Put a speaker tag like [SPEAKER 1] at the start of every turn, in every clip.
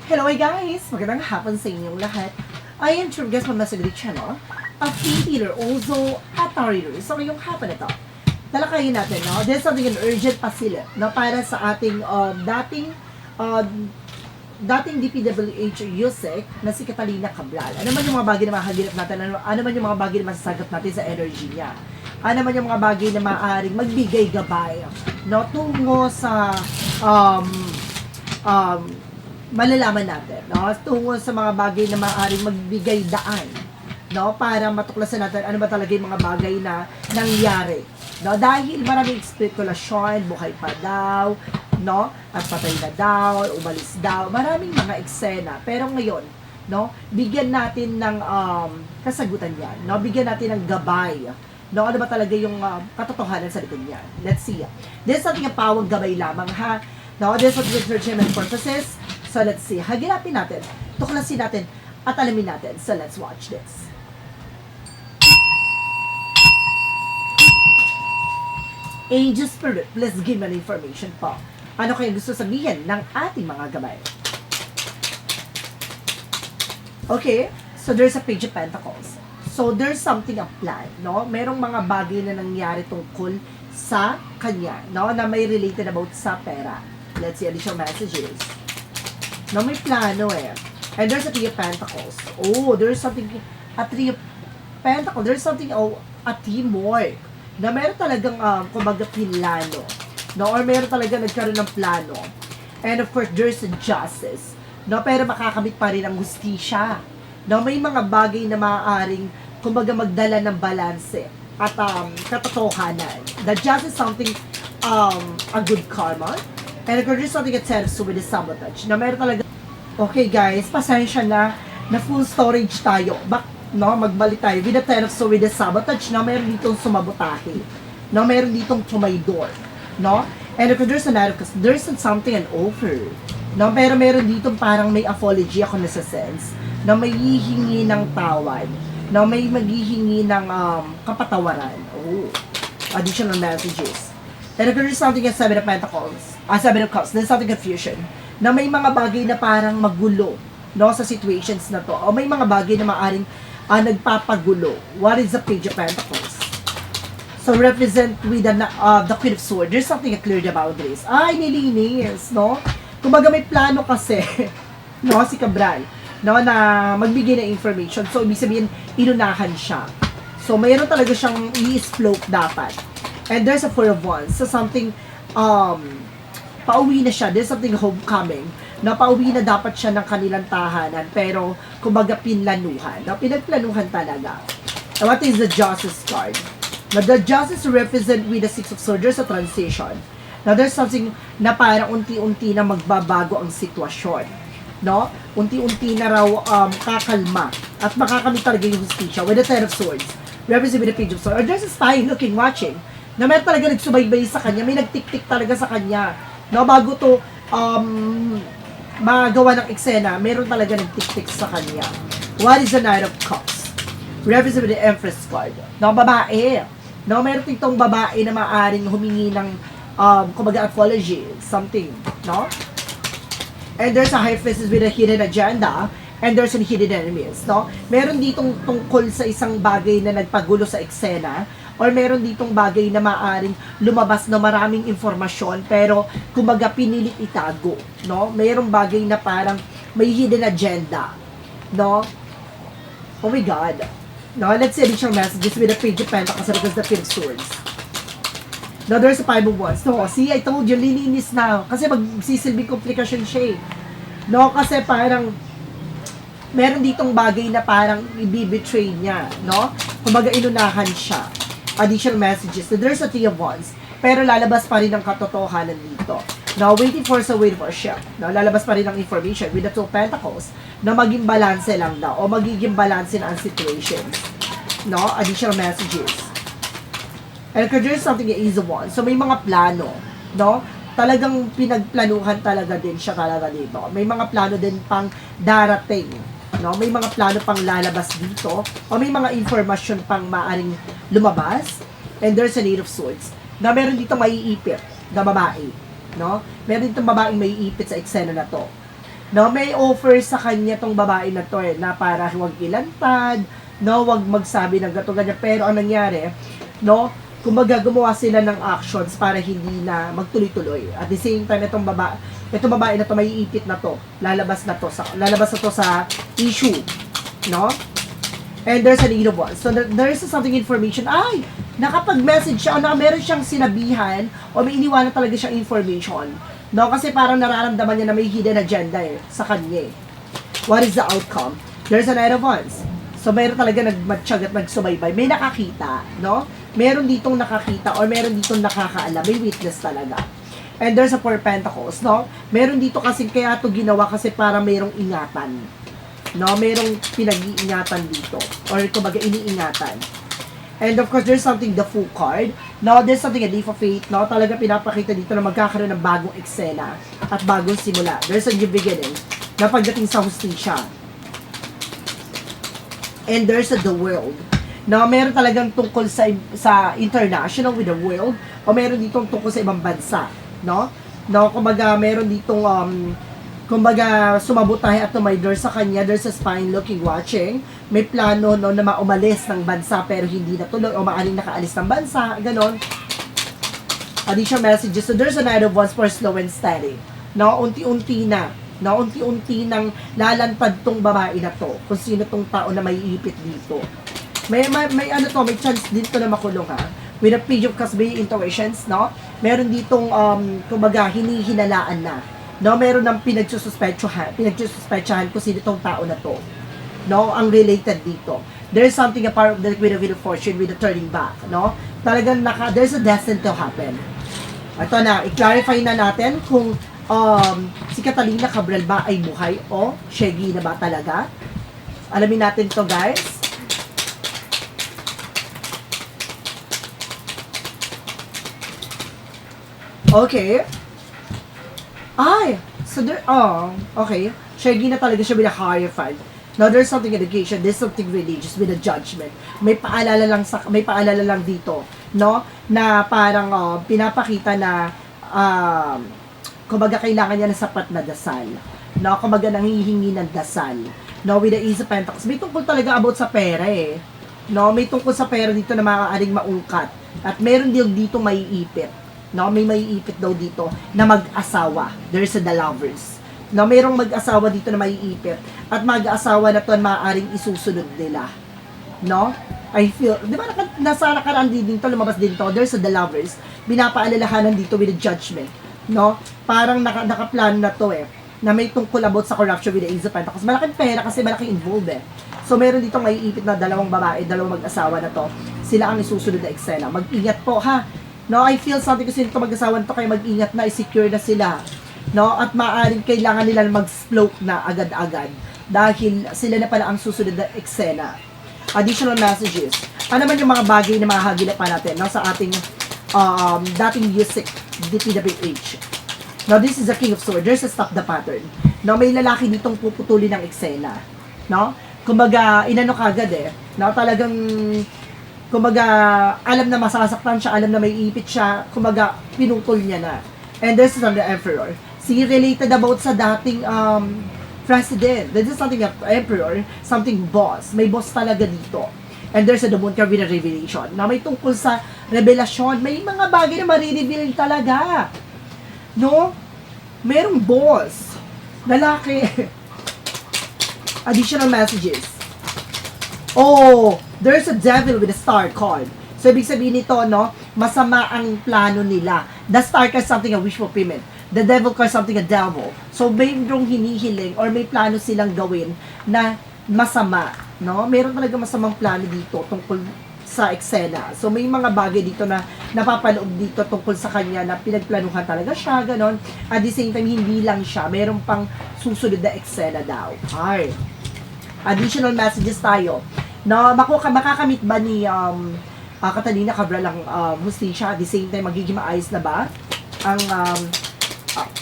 [SPEAKER 1] Hello guys! Magandang hapon sa inyong lahat. I am True Guest from Masagri Channel, a free theater, also a tarot. So ngayong hapon ito, talakayin natin, no? There's something an urgent pasilip, no? Para sa ating dating DPWH Yusek na si Catalina Cabral. Ano man yung mga bagay na makahagilap natin, ano man yung mga bagay na masasagot natin sa energy niya. Ano man yung mga bagay na maaaring magbigay gabay, no? Tungo sa malalaman natin, no? Tungo sa mga bagay na maaaring magbigay daan, no? Para matuklasan natin ano ba talaga yung mga bagay na nangyari, no? Dahil maraming spekulasyon, buhay pa daw, no? At patay na daw, umalis daw, maraming mga eksena. Pero ngayon, no? Bigyan natin ng kasagutan yan, no? Bigyan natin ng gabay, no? Ano ba talaga yung katotohanan sa likod niyan? Let's see. This is something ang pawang gabay lamang, ha? No? This is for entertainment purposes. So let's see. Hagilapin natin, tuklasin natin, at alamin natin. So let's watch this. Angel Spirit, please give me an information po. Ano kaya gusto sabihin ng ating mga gabay? Okay, so there's a Page of Pentacles. So there's something a plan, no? Merong mga bagay na nangyari tungkol sa kanya, no? Na may related about sa pera. Let's see additional messages. No, may plano eh. And there's a Three of Pentacles. Oh, there's something, a Three of Pentacles, there's something, a teamwork. Na meron talagang, kumbaga, plano. No, or meron talaga nagkaroon ng plano. And of course, there's a justice. No, pero makakamit pa rin ang hustisya. No, may mga bagay na maaaring, kumbaga, magdala ng balanse at katotohanan. The justice is something, a good karma. And of course, there's something at sense with the sabotage. Na meron talaga. Okay guys, pasensya na full storage tayo. No, magbalik tayo. With the Ten of Swords, with the sabotage, no, meron ditong sumabotahe. No, meron ditong tumaydor. No? And if there's a Knight of Cups, there's something an offer. No, pero meron ditong parang may apology ako na sa sense. Na may hihingi ng tawad. No, may maghihingi ng kapatawaran. Oh, additional messages. And if there's something at Seven of Pentacles, Seven of Cups, there's something confusion. Na may mga bagay na parang magulo, no, sa situations na to. O may mga bagay na maaring nagpapagulo. What is the Page of Pentacles? So, represent with the Queen of Swords. There's something clear about this. Ay, nilinis, no? Kumbaga may plano kasi, no, si Cabral, no, na magbigay ng information. So, ibig sabihin, inunahan siya. So, mayroon talaga siyang i-exploit dapat. And there's a Four of Wands. So, something, pauwi na siya. There's something homecoming. Na pauwi na dapat siya ng kanilang tahanan. Pero, kumbaga, pinlanuhan. Na pinagplanuhan talaga. And what is the Justice card? Now, the Justice represent with the Six of Swords. There's a transition. Now, there's something na parang unti-unti na magbabago ang sitwasyon. No? Unti-unti na raw kakalma. At makakamit talaga yung hustisya with the Ten of Swords. Represent with the Page of Swords. Or there's a spy looking, watching. Na meron talaga nagsubaybay sa kanya. May nagtik-tik talaga sa kanya. No, bago to magawa ng eksena, meron talaga nagtik-tik sa kanya. What is the Knight of Cups? Represent the Empress card. No, babae. No, meron itong babae na maaring humingi ng kumbaga apology, something, no? And there's a High Priestess with a hidden agenda, and there's a hidden enemies, no? Meron ditong tungkol sa isang bagay na nagpagulo sa eksena, or meron ditong bagay na maaring lumabas na maraming informasyon pero kumbaga pinilit itago, no? Mayroong bagay na parang may hidden agenda, no? Oh my God. No, let's see additional messages with the Page of Pentacles because the Page of Swords. No, there's a Five of Wands. No, see, I told you, lilinis na. Kasi magsisilbing komplikasyon siya eh. No, kasi parang meron ditong bagay na parang i-betray niya, no? Kumbaga inunahan siya. Additional messages. So there's a Three of Wands. Pero lalabas pa rin ang katotohanan dito. Now, waiting for a ship. Now, lalabas pa rin ang information with the Two of Pentacles na maging balanse lang daw o magiging balanse na ang situation. No? Additional messages. And there's something that is one. So, may mga plano. No? Talagang pinagplanuhan talaga din siya talaga dito. May mga plano din pang darating. No, may mga plano pang lalabas dito o may mga informasyon pang maaring lumabas. And there's a Eight of Swords na meron dito maiipit na babae, no? Meron dito babaeng maiipit sa eksena na to. No, may offer sa kanya tong babae na to na para huwag ilantad, no, wag magsabi ng gato ganyan. Pero ang nangyari, no, kumbaga gumawa sila ng actions para hindi na magtuloy-tuloy. At the same time, itong babae na to, may ipit na to, lalabas na to sa issue, no? And there's an innovation. So there is something information. Ay, nakapag-message siya o meron siyang sinabihan o may iniwanan talaga siyang information. No, kasi parang nararamdaman niya na may hidden agenda sa kanya. What is the outcome? There's an advance. So, meron talaga nagmatsyag at nagsubaybay. May nakakita, no? Meron ditong nakakita or meron ditong nakakaalam. May witness talaga. And there's a Four Pentacles, no? Meron dito kasi kaya ito ginawa kasi para merong ingatan. No? Merong pinag-iingatan dito. Or kumbaga iniingatan. And of course, there's something, the Fool card. No, there's something, a leap of faith. No, talaga pinapakita dito na magkakaroon ng bagong eksena at bagong simula. There's a new beginning na pagdating sa hustisya. And there's the world. No, meron talagang tungkol sa international with the world o meron ditong tungkol sa ibang bansa. No, kumbaga meron ditong kumbaga sumabot tayo at may door sa kanya, there's a spine looking, watching. May plano no, na maumalis ng bansa pero hindi natuloy o maaring nakaalis ng bansa, ganon. Additional messages. So there's another ones for slow and steady. No, unti-unti na. No, unti-unti nang lalantad tong babae na to. Kung sino tong tao na may ipit dito. May ano to, may chance din to na makulong ha. With a page of Cups, may intuitions, no? Meron ditong kumbaga hinihinalaan na. No, meron ng pinagsususpetsahan kung sino tong tao na to. No, ang related dito. There's something a part of the Wheel of Fortune with the turning back, no? Talagang there's a destiny to happen. Ito na, i-clarify na natin kung si Catalina Cabral ba ay buhay o shaggy na ba talaga. Alamin natin to, guys. Okay. Ay, so there, okay. Shaggy na talaga siya with a higher five. Now, there's something education, there's something religious with a judgment. May paalala lang dito, no? Na parang pinapakita na kumbaga kailangan niya ng sapat na dasal. No, kumbaga nanghihingi ng dasal. No, with the Ace of Pentacles. May tungkol talaga about sa pera eh. No, may tungkol sa pera dito na maaaring maungkat. At meron din dito maiipit. No, may maiipit daw dito na mag-asawa. There's the lovers. No, mayroong mag-asawa dito na maiipit. At mag-asawa na to maaaring isusunod nila. No? I feel, di ba nasa nakaraan din to, lumabas din to, there's the lovers. Binapaalalahanan dito with the judgment. No? Parang nakaplano na to na may tungkol about sa corruption with the Ace of Pentacles. Malaking pera kasi malaking involved So, meron dito maiipit na dalawang babae, dalawang mag-asawa na to. Sila ang isusunod na eksena. Mag-ingat po ha. No, I feel something kasi ito mag-asawa nito kaya mag-ingat na, i-secure na sila. No, at maaaring kailangan nila mag-float na agad-agad dahil sila na pala ang susunod na eksena. Additional messages. Ano naman yung mga bagay na mahahagilap pa natin sa ating dating music DPWH. Now, this is the King of Swords. There's a stop the pattern. Now, may lalaki ditong puputulin ng eksena. No? Kumbaga, inano kagad No, talagang kumbaga, alam na masasaktan siya, alam na may ipit siya, kumbaga, pinutol niya na. And this is on the Emperor. See, related about sa dating president. This is something of Emperor, something boss. May boss talaga dito. And there's a the Moon card with a revelation. Na may tungkol sa revelasyon. May mga bagay na marireveal talaga. No? Merong boss. Lalaki. Additional messages. Oh, there's a devil with a star card. So, ibig sabihin nito, no, masama ang plano nila. The star card something a wish fulfillment. The devil card something a devil. So, mayroong hinihiling or may plano silang gawin na masama. No? Meron talaga masamang plano dito tungkol sa eksena. So, may mga bagay dito na napapaloob dito tungkol sa kanya na pinagplanuhan talaga siya, ganon. At the same time, hindi lang siya. Meron pang susunod na eksena daw. Alright. Additional messages tayo. No, makakamit ba ni Catalina Cabral ang hustisya? At the same time, magiging maayos na ba? Ang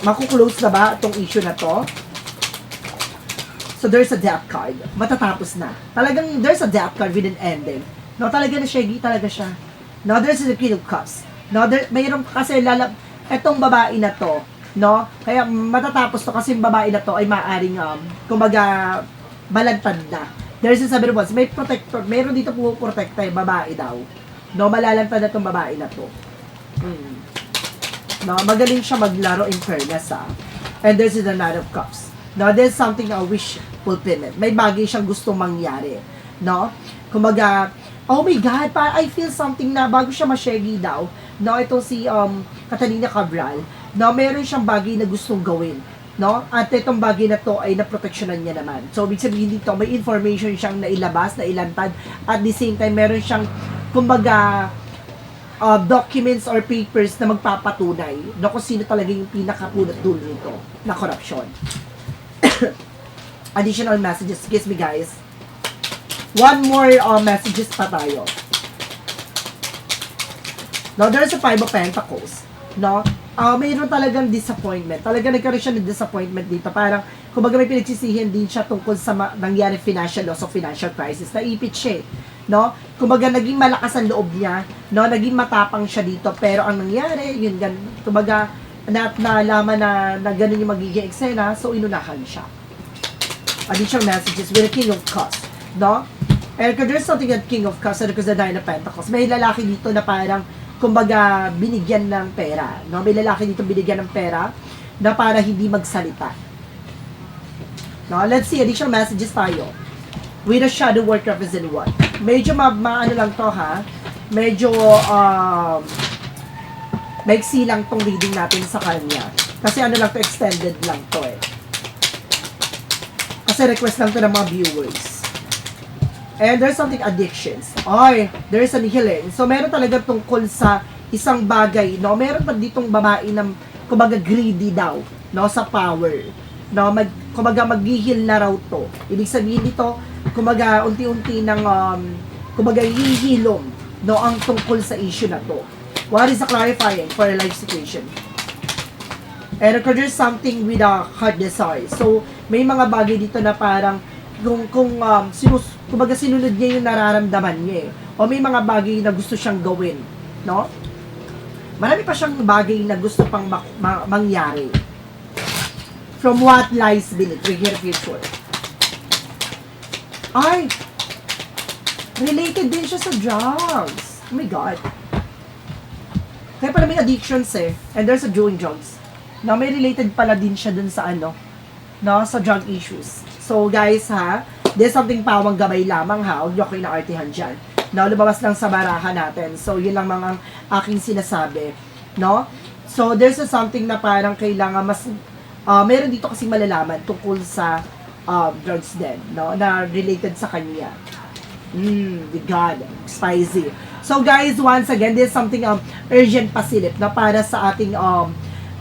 [SPEAKER 1] makuklose na ba itong issue na to? So, there's a death card. Matatapos na. Talagang there's a death card with an ending. No, talaga na shaggy talaga siya. No, there's the King of Cups. No, mayroon kasi etong babae na to, no? Kaya matatapos to kasi yung babae na to ay maaaring kumbaga balantad na. There's a sabi once, may protector, meron dito po protekta yung babae daw. No, malalantad na tong babae na to. No, magaling siya maglaro in fairness And there's the Knight of Cups. No, there's something a wish fulfillment. May bagay siyang gustong mangyari. No? Kumaga, oh my God, I feel something na bago siya masyegi daw. No, ito si Catalina Cabral. No, meron siyang bagay na gustong gawin. No? At itong bagay na to ay naproteksyonan niya naman. So, ibig sabihin dito, may information siyang nailabas, nailantad. At the same time, meron siyang, kumbaga, documents or papers na magpapatunay na kung sino talaga yung pinakapunot dulo nito na korupsyon. Additional messages. Excuse me, guys. One more messages pa tayo. Now, there's a Five of Pentacles. No? Mayroon talagang disappointment. Talagang nagkaroon siya ng disappointment dito. Parang, kumbaga may pinagsisihan din siya tungkol sa nangyari financial loss o financial crisis. Naipit siya eh. No? Kumbaga, naging malakas ang loob niya. No? Naging matapang siya dito. Pero ang nangyari, yun, kumbaga, nalaman na ganun yung magiging eksena, so inunahan siya. Additional messages with the King of Cups. No? And there's something at King of Cups and because the Nine of Pentacles. May lalaki dito na parang, kumbaga, binigyan ng pera. No? May lalaki dito binigyan ng pera na para hindi magsalita. No? Let's see, additional messages tayo. With a shadow work represent what? Medyo maano lang to ha. Medyo maiksi lang tong reading natin sa kanya. Kasi ano lang to, extended lang to eh. Kasi request lang to ng mga viewers. And there's something addictions. Ay, there's an healing. So, meron talaga tungkol sa isang bagay, no? Meron pa ditong babae na, kumbaga, greedy daw, no? Sa power. No? Kumbaga, mag-heal na raw to. Ibig sabihin dito, kumbaga, unti-unti ng, kumbaga, hihilom, no? Ang tungkol sa issue na to. What is the clarifying for a life situation? And there's something with a heart desire. So, may mga bagay dito na parang, kumbaga sinunod niya yung nararamdaman niya eh. O may mga bagay na gusto siyang gawin, no? Marami pa siyang bagay na gusto pang mangyari. From what lies beneath, we hear future. Ay! Related din siya sa drugs. Oh my God. Kaya pala may addictions eh. And there's a doing drugs. Na may related pala din siya dun sa ano, no? Sa drug issues. So guys ha, there's something pawang gabay lamang ha. Huwag nyo kayo na-artihan dyan. No, lumabas lang sa baraha natin. So yun lang mga aking sinasabi. No? So there's something na parang kailangan mas, meron dito kasi malalaman tungkol sa drugs din. No? Na related sa kanya. God, spicy. So guys, once again, there's something urgent pasilip na para sa ating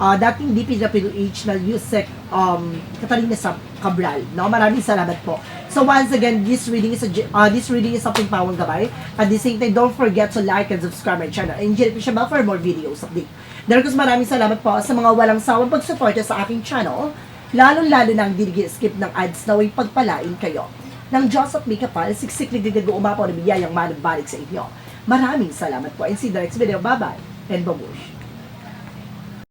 [SPEAKER 1] dating DPWH na Yusek Catalina Cabral. No? Maraming salamat po. So once again, this reading is something pawang gabay. At the same time, don't forget to like and subscribe my channel. And enjoy po siya ba for more videos update. Darkus, maraming salamat po sa mga walang sawang pagsuporta sa aking channel. Lalong-lalo nang hindi skip ng ads na way pagpalain kayo. Ng Diyos at may kapal, siksik-lig umapaw na biyayang manabalik sa inyo. Maraming salamat po and see you the next video. Bye-bye and babush.